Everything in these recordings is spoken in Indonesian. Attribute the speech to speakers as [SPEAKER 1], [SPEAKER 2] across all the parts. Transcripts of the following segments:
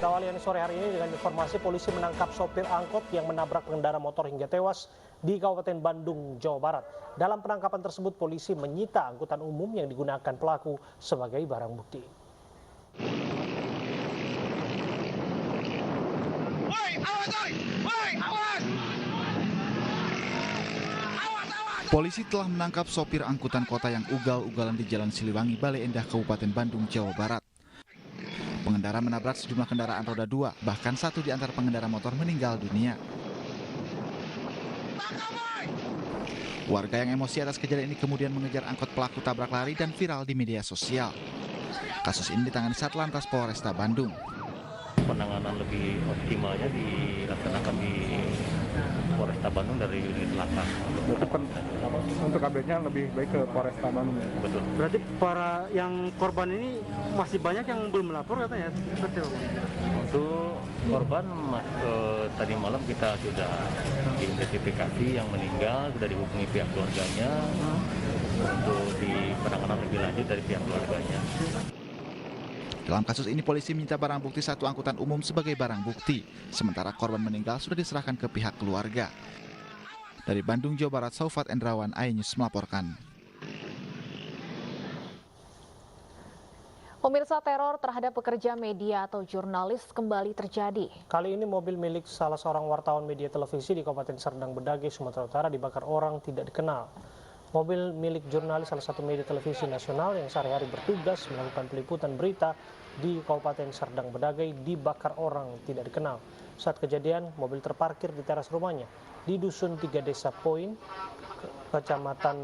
[SPEAKER 1] Kita awali sore hari ini dengan informasi polisi menangkap sopir angkot yang menabrak pengendara motor hingga tewas di Kabupaten Bandung, Jawa Barat. Dalam penangkapan tersebut, polisi menyita angkutan umum yang digunakan pelaku sebagai barang bukti.
[SPEAKER 2] Polisi telah menangkap sopir angkutan kota yang ugal-ugalan di Jalan Siliwangi, Bale Endah, Kabupaten Bandung, Jawa Barat. Pengendara menabrak sejumlah kendaraan roda 2, bahkan satu di antara pengendara motor meninggal dunia. Warga yang emosi atas kejadian ini kemudian mengejar angkot pelaku tabrak lari dan viral di media sosial. Kasus ini ditangani Satlantas Polresta Bandung.
[SPEAKER 3] Penanganan lebih optimalnya dilaksanakan di Polresta Bandung dari unit laka.
[SPEAKER 4] Untuk update-nya lebih baik ke Polresta Bandung.
[SPEAKER 3] Betul.
[SPEAKER 5] Berarti para yang korban ini masih banyak yang belum melapor katanya? Betul.
[SPEAKER 3] Untuk korban tadi malam kita sudah identifikasi yang meninggal, sudah dihubungi pihak keluarganya untuk di penanganan lebih lanjut dari pihak keluarganya.
[SPEAKER 2] Dalam kasus ini polisi minta barang bukti satu angkutan umum sebagai barang bukti, sementara korban meninggal sudah diserahkan ke pihak keluarga. Dari Bandung, Jawa Barat, Saufat Endrawan, iNews melaporkan.
[SPEAKER 6] Pemirsa, teror terhadap pekerja media atau jurnalis kembali terjadi.
[SPEAKER 1] Kali ini mobil milik salah seorang wartawan media televisi di Kabupaten Serdang Bedagai, Sumatera Utara dibakar orang tidak dikenal. Mobil milik jurnalis salah satu media televisi nasional yang sehari-hari bertugas melakukan peliputan berita di Kabupaten Serdang Bedagai dibakar orang tidak dikenal. Saat kejadian, mobil terparkir di teras rumahnya di Dusun 3 Desa Poin, Kecamatan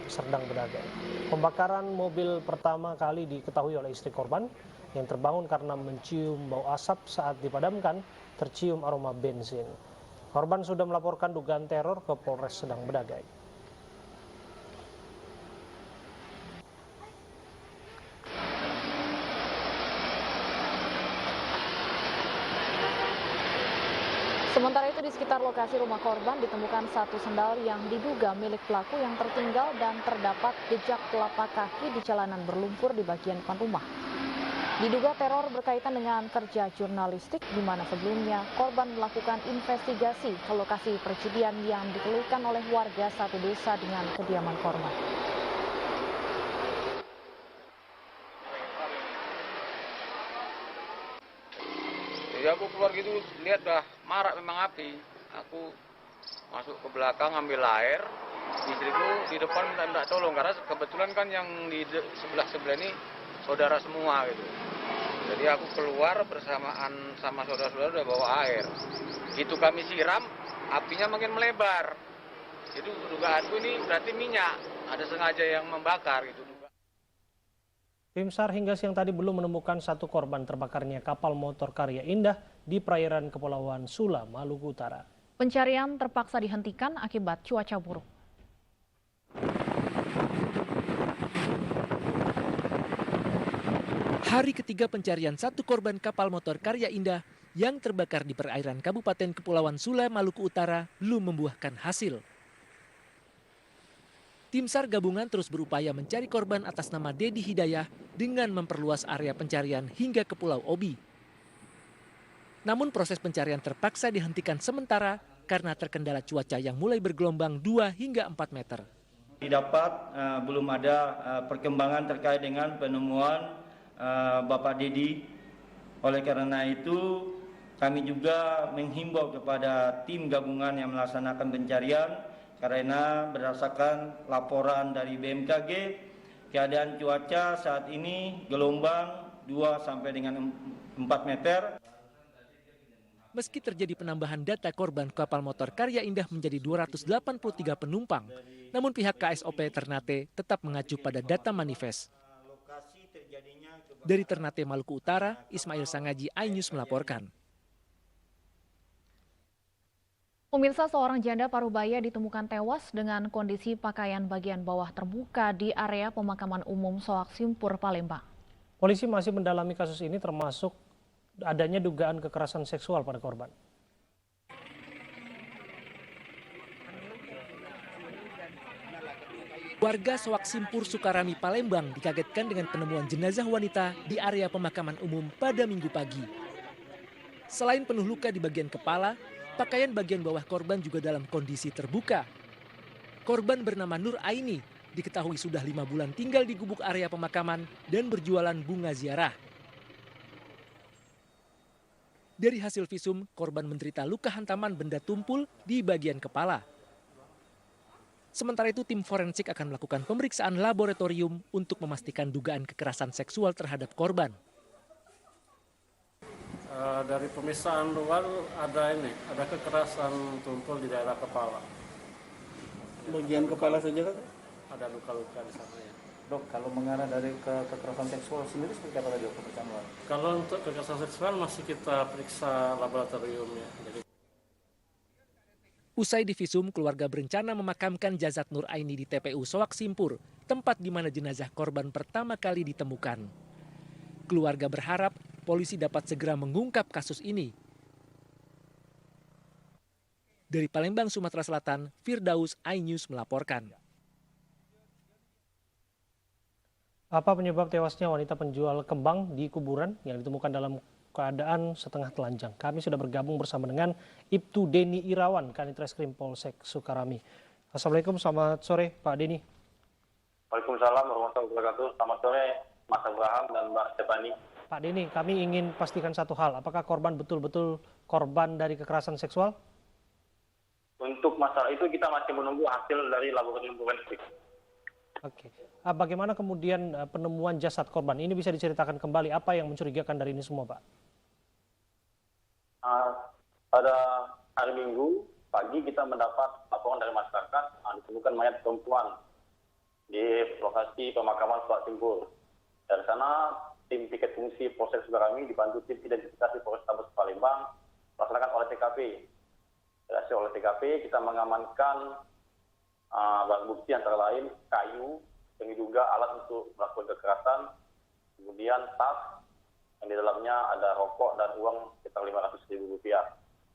[SPEAKER 1] Serdang Bedagai. Pembakaran mobil pertama kali diketahui oleh istri korban yang terbangun karena mencium bau asap saat dipadamkan, tercium aroma bensin. Korban sudah melaporkan dugaan teror ke Polres Serdang Bedagai.
[SPEAKER 6] Sementara itu di sekitar lokasi rumah korban ditemukan satu sendal yang diduga milik pelaku yang tertinggal dan terdapat jejak telapak kaki di jalanan berlumpur di bagian depan rumah. Diduga teror berkaitan dengan kerja jurnalistik di mana sebelumnya korban melakukan investigasi ke lokasi perjudian yang dikeluhkan oleh warga satu desa dengan kediaman korban.
[SPEAKER 7] Ya aku keluar gitu, lihat dah marak memang api. Aku masuk ke belakang ambil air, istriku di depan minta tolong karena kebetulan kan yang di sebelah ini saudara semua gitu. Jadi aku keluar bersamaan sama saudara-saudara udah bawa air. Gitu kami siram, apinya makin melebar. Itu dugaanku ini berarti minyak, ada sengaja yang membakar gitu.
[SPEAKER 1] Tim SAR hingga siang tadi belum menemukan satu korban terbakarnya kapal motor Karya Indah di perairan Kepulauan Sula, Maluku Utara.
[SPEAKER 6] Pencarian terpaksa dihentikan akibat cuaca buruk.
[SPEAKER 8] Hari ketiga pencarian satu korban kapal motor Karya Indah yang terbakar di perairan Kabupaten Kepulauan Sula, Maluku Utara belum membuahkan hasil. Tim SAR gabungan terus berupaya mencari korban atas nama Dedi Hidayah dengan memperluas area pencarian hingga ke Pulau Obi. Namun proses pencarian terpaksa dihentikan sementara karena terkendala cuaca yang mulai bergelombang 2 hingga 4 meter.
[SPEAKER 9] Didapat belum ada perkembangan terkait dengan penemuan Bapak Dedi. Oleh karena itu kami juga menghimbau kepada tim gabungan yang melaksanakan pencarian karena berdasarkan laporan dari BMKG, keadaan cuaca saat ini gelombang 2 sampai dengan 4 meter.
[SPEAKER 8] Meski terjadi penambahan data korban kapal motor Karya Indah menjadi 283 penumpang, namun pihak KSOP Ternate tetap mengacu pada data manifest. Dari Ternate, Maluku Utara, Ismail Sangaji, iNews melaporkan.
[SPEAKER 6] Pemirsa, seorang janda Parubaya ditemukan tewas dengan kondisi pakaian bagian bawah terbuka di area pemakaman umum Soak Simpur, Palembang.
[SPEAKER 1] Polisi masih mendalami kasus ini termasuk adanya dugaan kekerasan seksual pada korban.
[SPEAKER 8] Warga Soak Simpur, Sukarami, Palembang dikagetkan dengan penemuan jenazah wanita di area pemakaman umum pada Minggu pagi. Selain penuh luka di bagian kepala, pakaian bagian bawah korban juga dalam kondisi terbuka. Korban bernama Nur Aini diketahui sudah 5 bulan tinggal di gubuk area pemakaman dan berjualan bunga ziarah. Dari hasil visum, korban menderita luka hantaman benda tumpul di bagian kepala. Sementara itu, tim forensik akan melakukan pemeriksaan laboratorium untuk memastikan dugaan kekerasan seksual terhadap korban.
[SPEAKER 5] Dari pemeriksaan luar ada kekerasan tumpul di daerah kepala.
[SPEAKER 10] Bagian kepala saja kan?
[SPEAKER 5] Ada luka-luka di sana ya.
[SPEAKER 10] Dok, kalau mengarah dari kekerasan seksual sendiri seperti apa tadi pemeriksaan luar?
[SPEAKER 5] Kalau untuk kekerasan seksual masih kita periksa laboratorium ya.
[SPEAKER 8] Usai divisum, keluarga berencana memakamkan jasad Nur Aini di TPU Soak Simpur, tempat di mana jenazah korban pertama kali ditemukan. Keluarga berharap polisi dapat segera mengungkap kasus ini. Dari Palembang, Sumatera Selatan, Firdaus, iNews melaporkan.
[SPEAKER 1] Apa penyebab tewasnya wanita penjual kembang di kuburan yang ditemukan dalam keadaan setengah telanjang? Kami sudah bergabung bersama dengan Ibtu Deni Irawan, Kanit Reskrim Polsek Sukarami. Assalamualaikum, selamat sore Pak Deni.
[SPEAKER 11] Waalaikumsalam warahmatullahi wabarakatuh. Selamat sore Mas Abraham dan Mbak Stefani.
[SPEAKER 1] Pak Deni, kami ingin pastikan satu hal, apakah korban betul-betul korban dari kekerasan seksual?
[SPEAKER 11] Untuk masalah itu kita masih menunggu hasil dari laboratorium forensik.
[SPEAKER 1] Oke. Bagaimana kemudian penemuan jasad korban? Ini bisa diceritakan kembali apa yang mencurigakan dari ini semua, Pak?
[SPEAKER 11] Pada hari Minggu pagi kita mendapat laporan dari masyarakat ditemukan mayat perempuan di lokasi pemakaman Soak Simpur. Dari sana tim piket fungsi Polsek Sukarami dibantu tim identifikasi Polrestabes Palembang melaksanakan olah TKP. Dari olah TKP kita mengamankan barang bukti antara lain kayu yang diduga alat untuk melakukan kekerasan, kemudian tas yang di dalamnya ada rokok dan uang sekitar Rp500.000.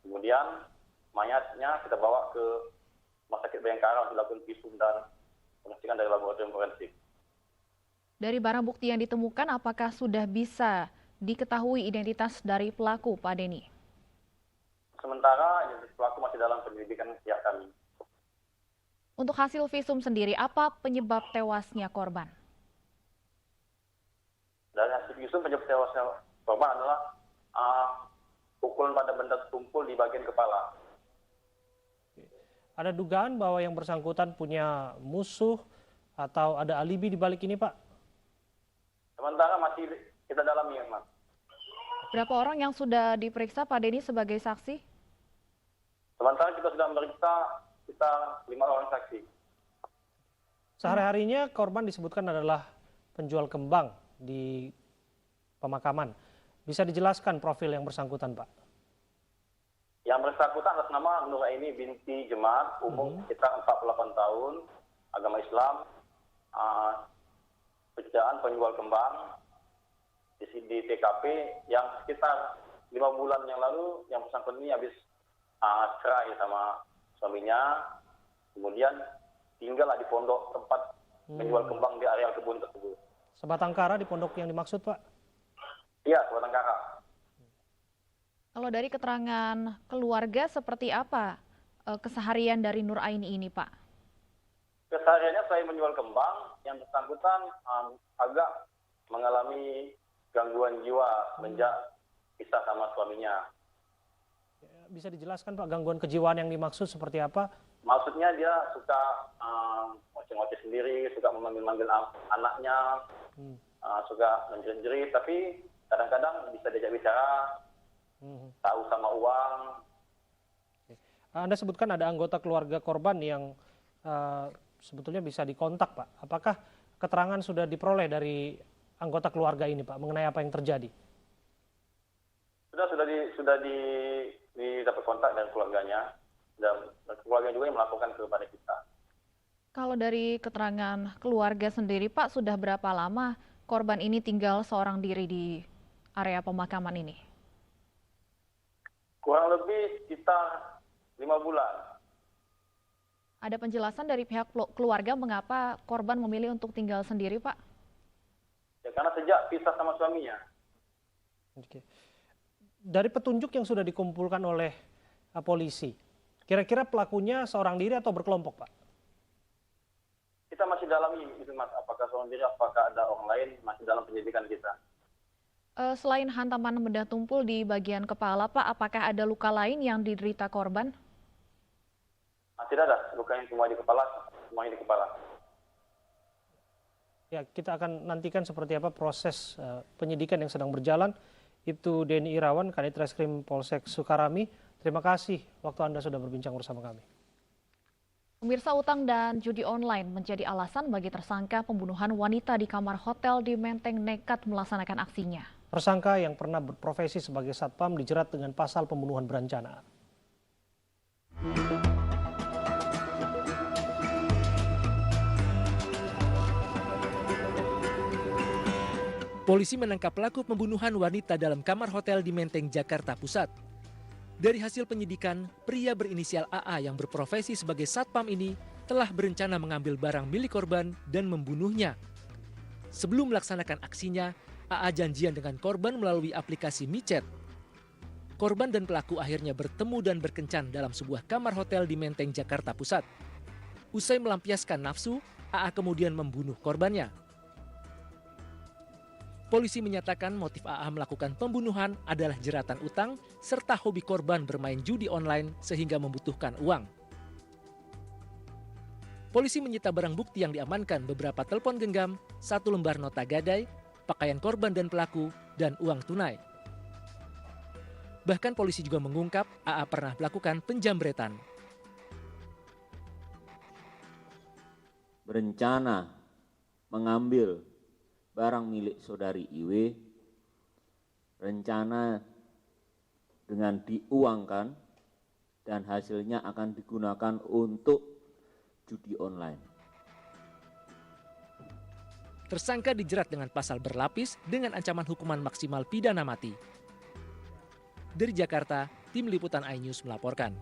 [SPEAKER 11] Kemudian mayatnya kita bawa ke Rumah Sakit Bayangkara untuk dilakukan visum dan pengecekan dari laboratorium forensik.
[SPEAKER 6] Dari barang bukti yang ditemukan, apakah sudah bisa diketahui identitas dari pelaku, Pak Deni?
[SPEAKER 11] Sementara identitas pelaku masih dalam penyelidikan pihak kami.
[SPEAKER 6] Untuk hasil visum sendiri, apa penyebab tewasnya korban?
[SPEAKER 11] Dari hasil visum penyebab tewasnya korban adalah pukulan pada benda tumpul di bagian kepala.
[SPEAKER 1] Ada dugaan bahwa yang bersangkutan punya musuh atau ada alibi di balik ini, Pak?
[SPEAKER 11] Sementara masih kita dalami, Mas.
[SPEAKER 6] Berapa orang yang sudah diperiksa, Pak Deni, sebagai saksi?
[SPEAKER 11] Sementara kita sudah memeriksa kita 5 orang saksi.
[SPEAKER 1] Sehari-harinya korban disebutkan adalah penjual kembang di pemakaman. Bisa dijelaskan profil yang bersangkutan, Pak?
[SPEAKER 11] Yang bersangkutan atas nama Nur Aini binti Jemaat, umur sekitar 48 tahun, agama Islam, pekerjaan penjual kembang di TKP yang sekitar 5 bulan yang lalu yang bersangkutan ini habis cerai sama suaminya, kemudian tinggallah di pondok tempat menjual kembang di areal kebun tersebut.
[SPEAKER 1] Sebatang kara di pondok yang dimaksud, Pak?
[SPEAKER 11] Iya, sebatang kara.
[SPEAKER 6] Kalau dari keterangan keluarga, seperti apa keseharian dari Nur Aini ini, Pak?
[SPEAKER 11] Kesehariannya saya menjual kembang, yang bersangkutan agak mengalami gangguan jiwa semenjak pisah sama suaminya.
[SPEAKER 1] Bisa dijelaskan, Pak, gangguan kejiwaan yang dimaksud seperti apa?
[SPEAKER 11] Maksudnya dia suka ngoceh-ngoceh sendiri, suka memanggil-manggil anaknya, suka menjerit-jerit, tapi kadang-kadang bisa diajak bicara, tahu sama uang.
[SPEAKER 1] Anda sebutkan ada anggota keluarga korban yang sebetulnya bisa dikontak, Pak. Apakah keterangan sudah diperoleh dari anggota keluarga ini, Pak, mengenai apa yang terjadi?
[SPEAKER 11] Sudah didapat kontak dengan keluarganya, dan keluarga juga yang melaporkan kepada kita.
[SPEAKER 6] Kalau dari keterangan keluarga sendiri, Pak, sudah berapa lama korban ini tinggal seorang diri di area pemakaman ini?
[SPEAKER 11] Kurang lebih sekitar 5 bulan.
[SPEAKER 6] Ada penjelasan dari pihak keluarga mengapa korban memilih untuk tinggal sendiri, Pak?
[SPEAKER 11] Ya, karena sejak pisah sama suaminya.
[SPEAKER 1] Oke. Dari petunjuk yang sudah dikumpulkan oleh polisi, kira-kira pelakunya seorang diri atau berkelompok, Pak?
[SPEAKER 11] Kita masih dalami itu, Mas. Apakah seorang diri, apakah ada orang lain, masih dalam penyelidikan kita.
[SPEAKER 6] Selain hantaman benda tumpul di bagian kepala, Pak, apakah ada luka lain yang diderita korban?
[SPEAKER 11] Tidak ada, lukanya cuma di kepala, semuanya di kepala.
[SPEAKER 1] Ya, kita akan nantikan seperti apa proses penyidikan yang sedang berjalan. Itu Denny Irawan, Kanit Reskrim Polsek Sukarami. Terima kasih waktu Anda sudah berbincang bersama kami.
[SPEAKER 6] Pemirsa, utang dan judi online menjadi alasan bagi tersangka pembunuhan wanita di kamar hotel di Menteng nekat melaksanakan aksinya.
[SPEAKER 1] Tersangka yang pernah berprofesi sebagai satpam dijerat dengan pasal pembunuhan berencana.
[SPEAKER 8] Polisi menangkap pelaku pembunuhan wanita dalam kamar hotel di Menteng, Jakarta Pusat. Dari hasil penyidikan, pria berinisial AA yang berprofesi sebagai satpam ini telah berencana mengambil barang milik korban dan membunuhnya. Sebelum melaksanakan aksinya, AA janjian dengan korban melalui aplikasi micet. Korban dan pelaku akhirnya bertemu dan berkencan dalam sebuah kamar hotel di Menteng, Jakarta Pusat. Usai melampiaskan nafsu, AA kemudian membunuh korbannya. Polisi menyatakan motif AA melakukan pembunuhan adalah jeratan utang serta hobi korban bermain judi online sehingga membutuhkan uang. Polisi menyita barang bukti yang diamankan, beberapa telepon genggam, 1 lembar nota gadai, pakaian korban dan pelaku, dan uang tunai. Bahkan polisi juga mengungkap AA pernah melakukan penjambretan.
[SPEAKER 12] Berencana mengambil barang milik saudari Iw, rencana dengan diuangkan dan hasilnya akan digunakan untuk judi online.
[SPEAKER 8] Tersangka dijerat dengan pasal berlapis dengan ancaman hukuman maksimal pidana mati. Dari Jakarta, Tim Liputan iNews melaporkan.